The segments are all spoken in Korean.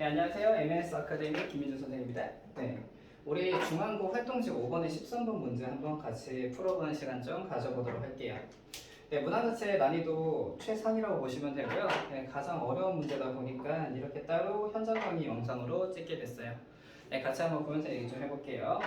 네, 안녕하세요. MS 아카데미 김민준 선생님입니다. 네, 우리 중앙고 활동지 5번의 13번 문제 한번 같이 풀어보는 시간 좀 가져보도록 할게요. 네, 문항 자체의 난이도 최상이라고 보시면 되고요. 네, 가장 어려운 문제다 보니까 이렇게 따로 현장 강의 영상으로 찍게 됐어요. 네, 같이 한번 보면서 얘기 좀 해볼게요.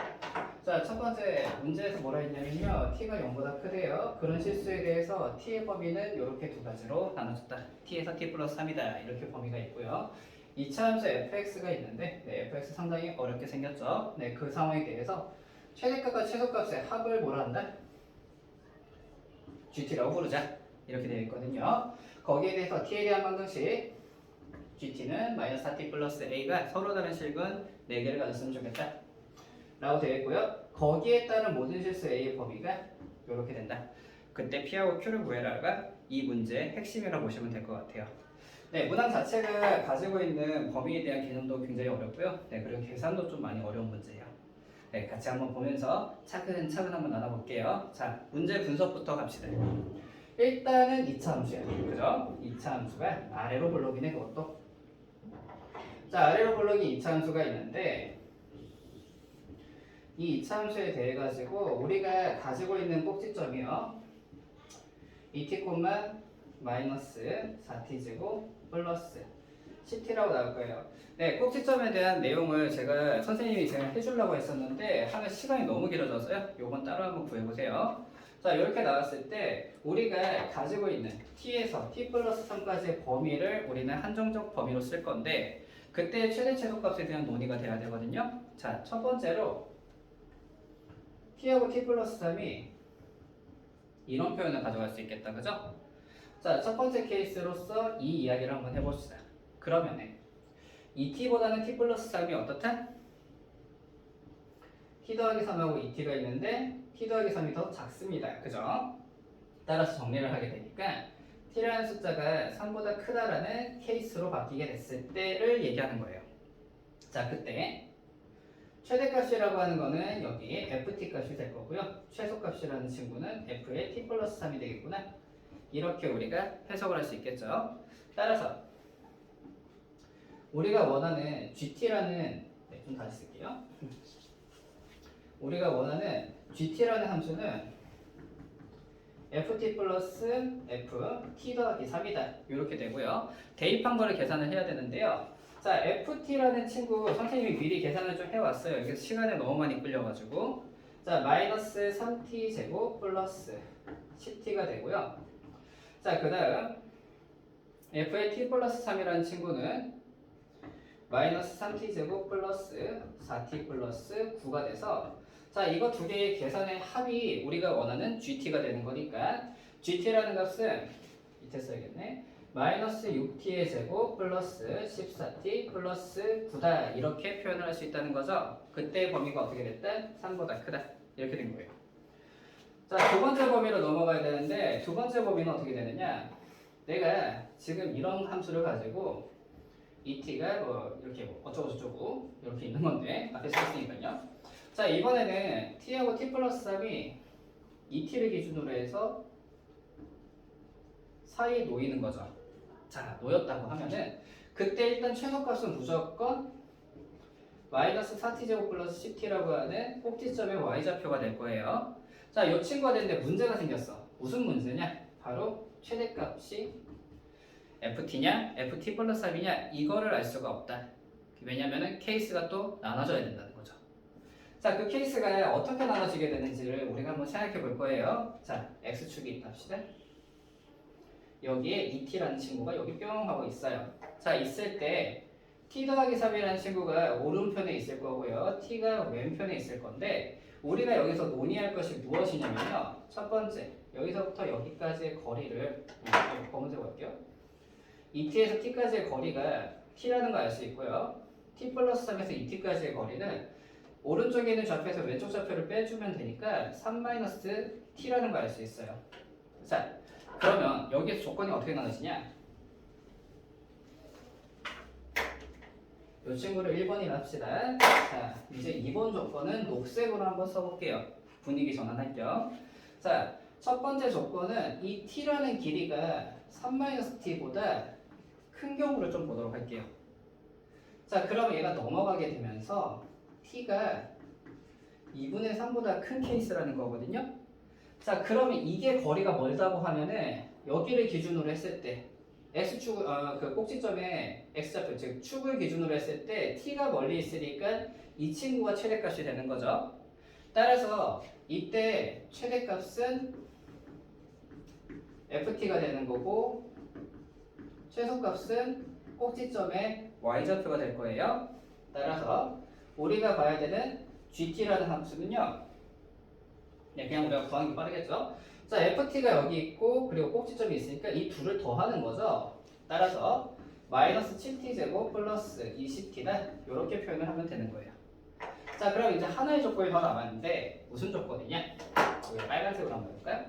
자, 첫 번째 문제에서 뭐라 했냐면요. t가 0보다 크대요. 그런 실수에 대해서 t의 범위는 이렇게 두 가지로 나눠졌다. t에서 t 플러스 3이다. 이렇게 범위가 있고요. 2차 함수 fx가 있는데 네, fx 상당히 어렵게 생겼죠. 네, 그 상황에 대해서 최대값과 최소값의 합을 뭐라 한다? gt라고 부르자. 이렇게 되어 있거든요. 거기에 대해서 t에 대한 방정식 gt는 마이너스 4t 플러스 a가 서로 다른 식은 4개를 가졌으면 좋겠다. 라고 되어 있고요. 거기에 따른 모든 실수 a의 범위가 이렇게 된다. 그때 p하고 q를 구해라가 이 문제의 핵심이라고 보시면 될 것 같아요. 네, 문항 자체가 가지고 있는 범위에 대한 개념도 굉장히 어렵고요. 네, 그리고 계산도 좀 많이 어려운 문제예요. 네, 같이 한번 보면서 차근차근 한번 나눠볼게요. 자, 문제 분석부터 갑시다. 일단은 2차 함수야. 그죠? 2차 함수가 아래로 블록이네, 그것도. 자, 아래로 블록이 2차 함수가 있는데 이 2차 함수에 대해 가지고 우리가 가지고 있는 꼭지점이요. 2t, 마이너스 4t제곱 플러스 10t라고 나올 거예요. 네, 꼭지점에 대한 내용을 제가 선생님이 제가 해주려고 했었는데 하면 시간이 너무 길어져서요. 요건 따로 한번 구해보세요. 자, 이렇게 나왔을 때 우리가 가지고 있는 t에서 t 플러스 3까지의 범위를 우리는 한정적 범위로 쓸 건데 그때 최대 최소값에 대한 논의가 돼야 되거든요. 자, 첫 번째로 t하고 t 플러스 3이 이런 표현을 가져갈 수 있겠다. 그죠? 자, 첫 번째 케이스로서 이 이야기를 한번 해봅시다. 그러면은 이 t보다는 t 플러스 3이 어떻다? t 더하기 3하고 2t가 있는데 t 더하기 3이 더 작습니다. 그죠? 따라서 정리를 하게 되니까 t라는 숫자가 3보다 크다라는 케이스로 바뀌게 됐을 때를 얘기하는 거예요. 자, 그때 최대값이라고 하는 거는 여기 ft 값이 될 거고요. 최소값이라는 친구는 f의 t 플러스 3이 되겠구나. 이렇게 우리가 해석을 할 수 있겠죠. 따라서 우리가 원하는 gt라는 좀 다시 쓸게요. 우리가 원하는 gt라는 함수는 ft 플러스 f t 더하기 3이다. 이렇게 되고요. 대입한 거를 계산을 해야 되는데요. 자, ft라는 친구 선생님이 미리 계산을 좀 해왔어요. 여기서 시간에 너무 많이 끌려가지고 자, 마이너스 3t 제곱 플러스 10t가 되고요. 자, 그 다음 f의 t 플러스 3이라는 친구는 마이너스 3t 제곱 플러스 4t 플러스 9가 돼서 자, 이거 두 개의 계산의 합이 우리가 원하는 gt가 되는 거니까 gt라는 값은 밑에 써야겠네. 마이너스 6t의 제곱 플러스 14t 플러스 9다 이렇게 표현을 할 수 있다는 거죠. 그때 범위가 어떻게 됐다? 3보다 크다 이렇게 된 거예요. 자, 두 번째 범위로 넘어가야 되는데 두 번째 범위는 어떻게 되느냐? 내가 지금 이런 함수를 가지고 t가 뭐 이렇게 뭐 어쩌고저쩌고 이렇게 있는 건데 앞에 써있으니까요. 자, 이번에는 t하고 t 플러스 3이 t를 기준으로 해서 사이에 놓이는 거죠. 자, 놓였다고 하면은 그때 일단 최소값은 무조건 마이너스 4t제곱 플러스 10t라고 하는 꼭지점의 y좌표가 될 거예요. 자, 이 친구가 됐는데 문제가 생겼어. 무슨 문제냐? 바로 최대값이 ft냐, ft 플러스 3이냐 이거를 알 수가 없다. 왜냐면은 케이스가 또 나눠져야 된다는 거죠. 자, 그 케이스가 어떻게 나눠지게 되는지를 우리가 한번 생각해 볼 거예요. 자, x축이 있답시다. 여기에 2t라는 친구가 여기 뿅 하고 있어요. 자, 있을 때 t 더하기 3이라는 친구가 오른편에 있을 거고요. t가 왼편에 있을 건데 우리가 여기서 논의할 것이 무엇이냐면요. 첫 번째, 여기서부터 여기까지의 거리를 검은색 볼게요. 2t에서 t까지의 거리가 t라는 거 알 수 있고요. t 플러스 3에서 2t까지의 거리는 오른쪽에 있는 좌표에서 왼쪽 좌표를 빼주면 되니까 3-t라는 거 알 수 있어요. 자, 그러면 여기에서 조건이 어떻게 나눠지냐? 이 친구를 1번이라 합시다. 자, 이제 2번 조건은 녹색으로 한번 써볼게요. 분위기 전환할 겸. 자, 첫 번째 조건은 이 t라는 길이가 3-t보다 큰 경우를 좀 보도록 할게요. 자, 그럼 얘가 넘어가게 되면서 t가 2분의 3보다 큰 케이스라는 거거든요. 자, 그러면 이게 거리가 멀다고 하면은 여기를 기준으로 했을 때 x축 그 꼭지점에 x좌표 즉 축을 기준으로 했을 때 t가 멀리 있으니까 이 친구가 최대값이 되는 거죠. 따라서 이때 최대값은 ft가 되는 거고 최소값은 꼭지점의 y좌표가 될 거예요. 따라서 우리가 봐야 되는 gt라는 함수는요. 네, 그냥 우리가 구하는 게 빠르겠죠. 자, ft가 여기 있고 그리고 꼭지점이 있으니까 이 둘을 더하는 거죠. 따라서 마이너스 7t제곱 플러스 20t다 이렇게 표현을 하면 되는 거예요. 자, 그럼 이제 하나의 조건이 더 남았는데 무슨 조건이냐? 여기 빨간색으로 한번 해볼까요?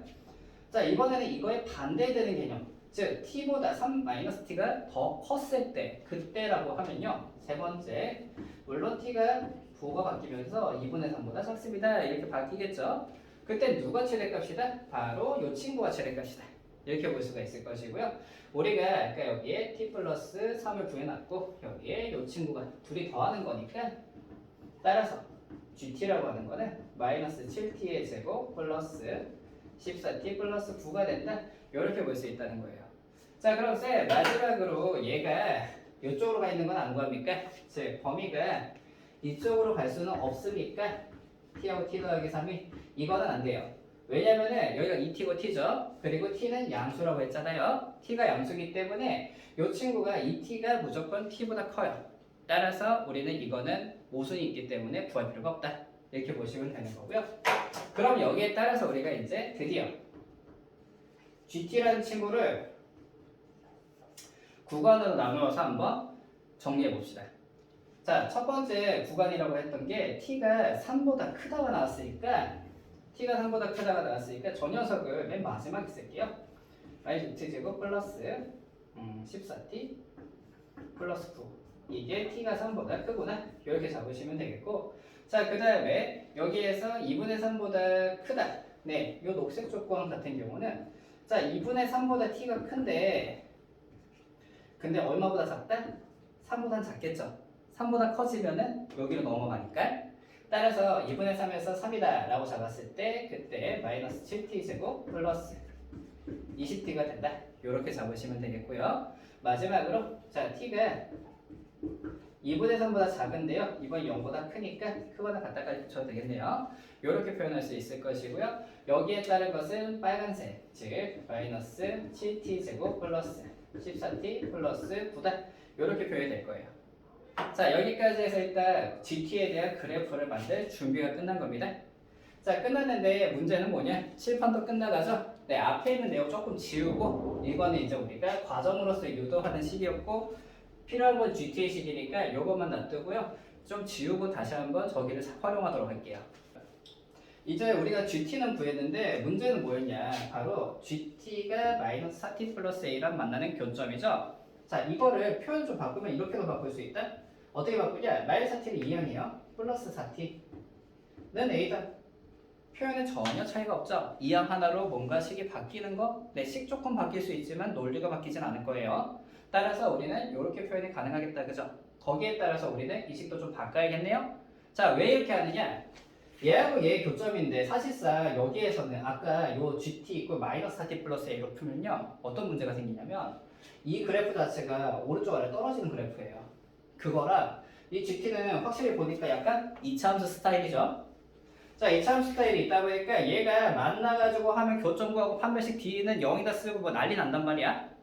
자, 이번에는 이거에 반대되는 개념, 즉 t보다 3-t가 더 컸을 때 그때라고 하면요. 세 번째, 물론 t가 부호가 바뀌면서 2분의 3보다 작습니다 이렇게 바뀌겠죠. 그때 누가 최대값이다? 바로 이 친구가 최대값이다 이렇게 볼 수가 있을 것이고요. 우리가 아까 여기에 t 플러스 3을 구해놨고 여기에 이 친구가 둘이 더하는 거니까 따라서 gt라고 하는 거는 마이너스 7t의 제곱 플러스 14t 플러스 9가 된다 이렇게 볼 수 있다는 거예요. 자, 그럼 쌤 마지막으로 얘가 이쪽으로 가 있는 건 안 구합니까? 즉 범위가 이쪽으로 갈 수는 없으니까 t하고 t 더하기 3이 이거는 안 돼요. 왜냐면은 여기가 2t고 t죠. 그리고 t는 양수라고 했잖아요. t가 양수기 때문에 이 친구가 2t가 무조건 t보다 커요. 따라서 우리는 이거는 모순이 있기 때문에 구할 필요가 없다 이렇게 보시면 되는 거고요. 그럼 여기에 따라서 우리가 이제 드디어 gt라는 친구를 구간으로 나누어서 한번 정리해 봅시다. 자, 첫 번째 구간이라고 했던 게 t가 3보다 크다가 나왔으니까 저 녀석을 맨 마지막에 쓸게요. y제곱 플러스 14t 플러스 9 이게 t가 3보다 크구나 이렇게 잡으시면 되겠고, 자, 그 다음에 여기에서 2분의 3보다 크다, 네, 이 녹색 조건 같은 경우는 자 2분의 3보다 t가 큰데 근데 얼마보다 작다? 3보다 작겠죠. 3보다 커지면은 여기로 넘어가니까 따라서 2분의 3에서 3이다 라고 잡았을 때 그때 마이너스 7t제곱 플러스 20t가 된다 이렇게 잡으시면 되겠고요. 마지막으로 자 t가 2분의 3보다 작은데요. 이번 0보다 크니까 크거나 같다까지 붙여도 되겠네요. 이렇게 표현할 수 있을 것이고요. 여기에 따른 것은 빨간색, 즉 마이너스 7t제곱 플러스 14t 플러스 9다 이렇게 표현이 될 거예요. 자, 여기까지 해서 일단 GT에 대한 그래프를 만들 준비가 끝난 겁니다. 자, 끝났는데 문제는 뭐냐? 칠판도 끝나가죠? 네, 앞에 있는 내용 조금 지우고 이거는 이제 우리가 과정으로서 유도하는 식이었고 필요한 건 GTA 식이니까 이것만 놔두고요. 좀 지우고 다시 한번 저기를 활용하도록 할게요. 이제 우리가 GT는 구했는데 문제는 뭐였냐? 바로 GT가 마이너스 4T 플러스 A랑 만나는 교점이죠? 자, 이거를 표현 좀 바꾸면 이렇게도 바꿀 수 있다? 어떻게 바꾸냐? 마이너스 4T를 2항이에요. 플러스 4T는 A다. 표현은 전혀 차이가 없죠? 2항 하나로 뭔가 식이 바뀌는 거? 네, 식 조금 바뀔 수 있지만 논리가 바뀌진 않을 거예요. 따라서 우리는 이렇게 표현이 가능하겠다, 그죠? 거기에 따라서 우리는 이 식도 좀 바꿔야겠네요? 자, 왜 이렇게 하느냐? 얘하고 얘의 교점인데 사실상 여기에서는 아까 요 GT 있고 마이너스 4T 플러스 A로 풀면요 어떤 문제가 생기냐면 이 그래프 자체가 오른쪽 아래 떨어지는 그래프예요. 그거랑 이 GT는 확실히 보니까 약간 이차함수 스타일이죠. 자, 이차함수 스타일이 있다 보니까 얘가 만나가지고 하면 교점 구하고 판별식 D는 0이다 쓰고 뭐 난리 난단 말이야.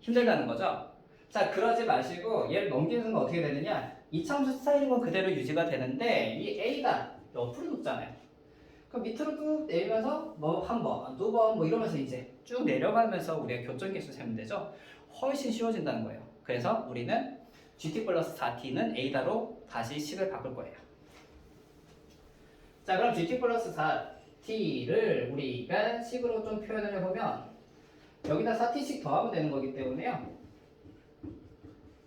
힘들다는 거죠. 자, 그러지 마시고 얘를 넘기는 순간 어떻게 되느냐, 이차함수 스타일인 건 그대로 유지가 되는데 이 A가 옆으로 높잖아요. 그럼 밑으로 쭉 내리면서 뭐 한 번, 두 번 뭐 이러면서 이제 쭉 내려가면서 우리가 교점 계수 세면 되죠. 훨씬 쉬워진다는 거예요. 그래서 우리는 GT 플러스 4T는 A다로 다시 식을 바꿀 거예요. 자, 그럼 GT 플러스 4T를 우리가 식으로 좀 표현을 해보면 여기다 4T씩 더하면 되는 거기 때문에요.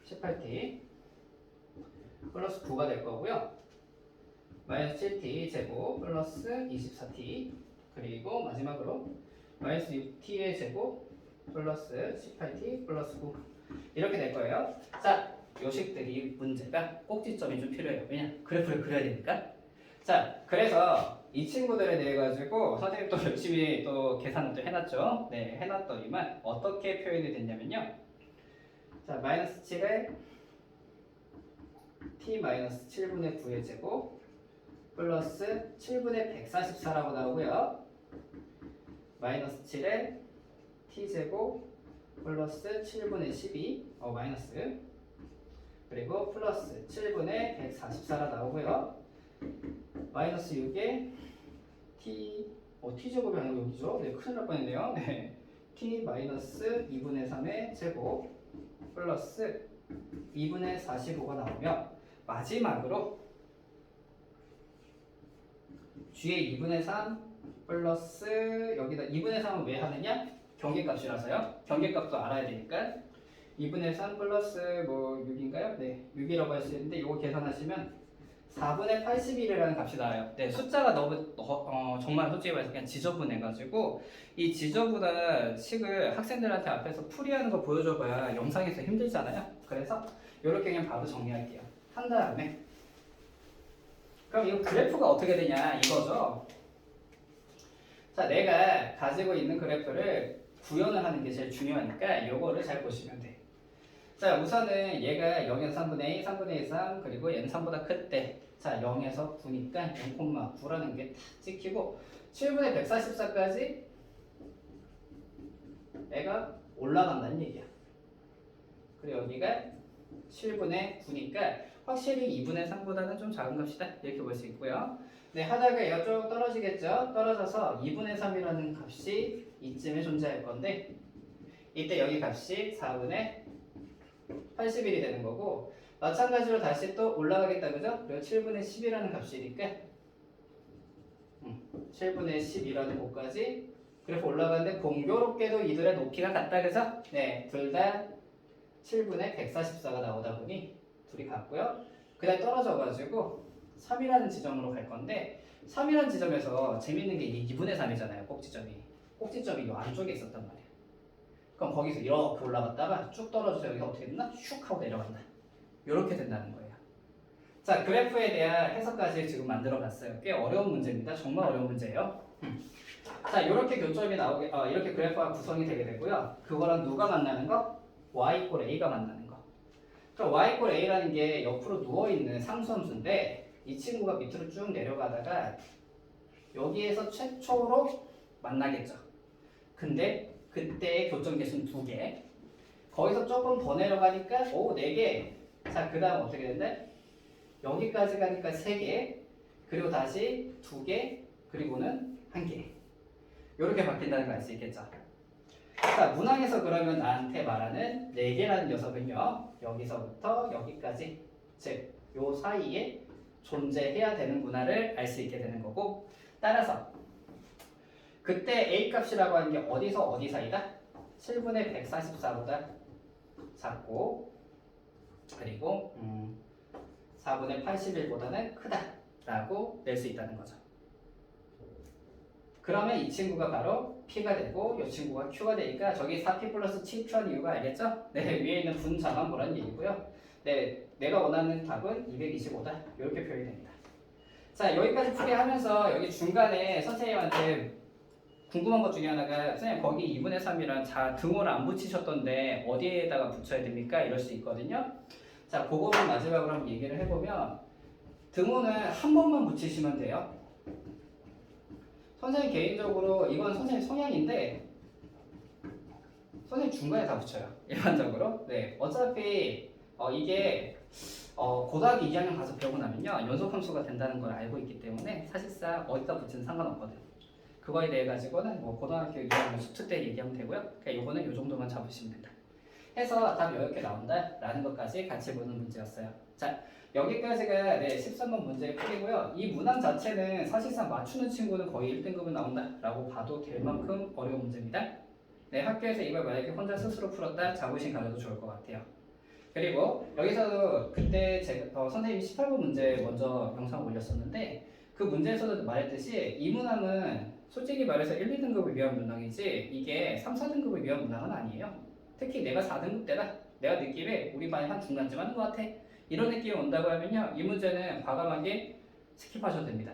18T 플러스 9가 될 거고요. 마이너스 7t 제곱 플러스 24t 그리고 마지막으로 마이너스 6t의 제곱 플러스 18t 플러스 9 이렇게 될 거예요. 자, 요식들이 문제가 꼭지점이 좀 필요해요. 왜냐? 그래프를 그려야 되니까. 자, 그래서 이 친구들에 대해 가지고 선생님 또 열심히 또 계산을 또 해놨죠. 네, 해놨더니만 어떻게 표현이 됐냐면요. 자, 마이너스 7에 t 마이너스 7분의 9의 제곱 플러스 7분의 144라고 나오고요. 마이너스 7에 t제곱 플러스 7분의 12 마이너스 그리고 플러스 7분의 144라 나오고요. 마이너스 6에 t제곱이 아니고 여기죠. 네, 큰일 날 뻔했네요. 네, t 마이너스 2분의 3의 제곱 플러스 2분의 45가 나오면 마지막으로 G의 2분의 3 플러스 여기다 2분의 3은 왜 하느냐? 경계값이라서요. 경계값도 알아야 되니까 2분의 3 플러스 뭐 6인가요? 네, 6이라고 할 수 있는데 이거 계산하시면 4분의 81이라는 값이 나와요. 네, 숫자가 너무 정말 솔직히 말해서 그냥 지저분해가지고 이 지저분한 식을 학생들한테 앞에서 풀이하는 거 보여줘봐야 영상에서 힘들잖아요. 그래서 이렇게 그냥 바로 정리할게요. 한 다음에 그럼 이거 그래프가 어떻게 되냐 이거죠. 자, 내가 가지고 있는 그래프를 구현을 하는 게 제일 중요하니까 이거를 잘 보시면 돼. 자, 우선은 얘가 0에서 3분의 2, 3분의 2, 3 그리고 얘는 3보다 클 때 자, 0에서 9니까 0,9라는 게 딱 찍히고 7분의 144까지 애가 올라간다는 얘기야. 그리고 여기가 7분의 9니까 확실히 2분의 3보다는 좀 작은 값이다 이렇게 볼 수 있고요. 네, 하다가 얘가 쭉 떨어지겠죠. 떨어져서 2분의 3이라는 값이 이쯤에 존재할 건데 이때 여기 값이 4분의 81이 되는 거고 마찬가지로 다시 또 올라가겠다 그죠? 그리고 7분의 10이라는 값이니까 7분의 10이라는 곳까지 그래프 올라가는데 공교롭게도 이들의 높이가 같다 그죠? 네, 둘 다 7분의 144가 나오다 보니 둘이 같고요. 그 다음에 떨어져가지고 3이라는 지점으로 갈 건데 3이라는 지점에서 재밌는 게 이게 2분의 3이잖아요. 꼭지점이 이 안쪽에 있었단 말이에요. 그럼 거기서 이렇게 올라갔다가 쭉 떨어져서 여기가 어떻게 됐나? 슉 하고 내려간다. 이렇게 된다는 거예요. 자, 그래프에 대한 해석까지 지금 만들어 봤어요. 꽤 어려운 문제입니다. 정말 어려운 문제예요. 자, 이렇게 교점이 나오게, 이렇게 그래프가 구성이 되게 되고요. 그거랑 누가 만나는 거? y = a가 만나는 거. 그럼 y = a라는 게 옆으로 누워있는 상수함수인데 이 친구가 밑으로 쭉 내려가다가 여기에서 최초로 만나겠죠. 근데 그때의 교점 개수는 2개. 거기서 조금 더 내려가니까 4개. 자, 그 다음 어떻게 된대? 여기까지 가니까 3개. 그리고 다시 2개. 그리고는 1개. 이렇게 바뀐다는 걸 알 수 있겠죠. 자, 문항에서 그러면 나한테 말하는 4개라는 녀석은요. 여기서부터 여기까지 즉, 요 사이에 존재해야 되는구나를 알 수 있게 되는 거고 따라서 그때 A 값이라고 하는 게 어디서 어디 사이다? 7분의 144보다 작고 그리고 4분의 81보다는 크다라고 낼 수 있다는 거죠. 그러면 이 친구가 바로 P가 되고 이 친구가 Q가 되니까 저기 4P 플러스 7Q한 이유가 알겠죠? 네, 위에 있는 분자만 보라는 얘기고요. 네, 내가 원하는 답은 225다. 이렇게 표현이 됩니다. 자, 여기까지 풀이하면서 여기 중간에 선생님한테 궁금한 것 중에 하나가 선생님 거기 2분의 3이랑 등호를 안 붙이셨던데 어디에다가 붙여야 됩니까? 이럴 수 있거든요. 자, 그거를 마지막으로 한번 얘기를 해보면 등호는 한 번만 붙이시면 돼요. 선생님 개인적으로 이건 선생님 성향인데 선생님 중간에 다 붙여요. 일반적으로. 네, 어차피 이게 고등학교 2학년 가서 배우고 나면요 연속함수가 된다는 걸 알고 있기 때문에 사실상 어디다 붙이는 상관없거든. 그거에 대해 가지고는 뭐 고등학교 2학년 수특 때 얘기하면 되고요. 그러니까 요거는 요 정도만 잡으시면 된다. 해서 답이 이렇게 나온다라는 것까지 같이 보는 문제였어요. 자, 여기까지가 네, 13번 문제의 풀이고요. 이 문항 자체는 사실상 맞추는 친구는 거의 1등급은 나온다라고 봐도 될 만큼 어려운 문제입니다. 네, 학교에서 이걸 만약에 혼자 스스로 풀었다 자부심 가져도 좋을 것 같아요. 그리고 여기서도 그때 제가 선생님이 18번 문제 먼저 영상 올렸었는데 그 문제에서도 말했듯이 이 문항은 솔직히 말해서 1, 2등급을 위한 문항이지 이게 3, 4등급을 위한 문항은 아니에요. 특히 내가 4등급 때다. 내가 느낌에 우리 반이 한 중간쯤 하는 것 같아. 이런 느낌이 온다고 하면요, 이 문제는 과감하게 스킵하셔도 됩니다.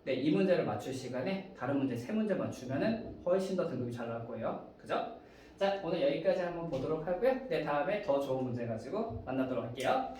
네, 이 문제를 맞출 시간에 다른 문제 세 문제 맞추면은 훨씬 더 등급이 잘 나올 거예요. 그죠? 자, 오늘 여기까지 한번 보도록 하고요. 네, 다음에 더 좋은 문제 가지고 만나도록 할게요.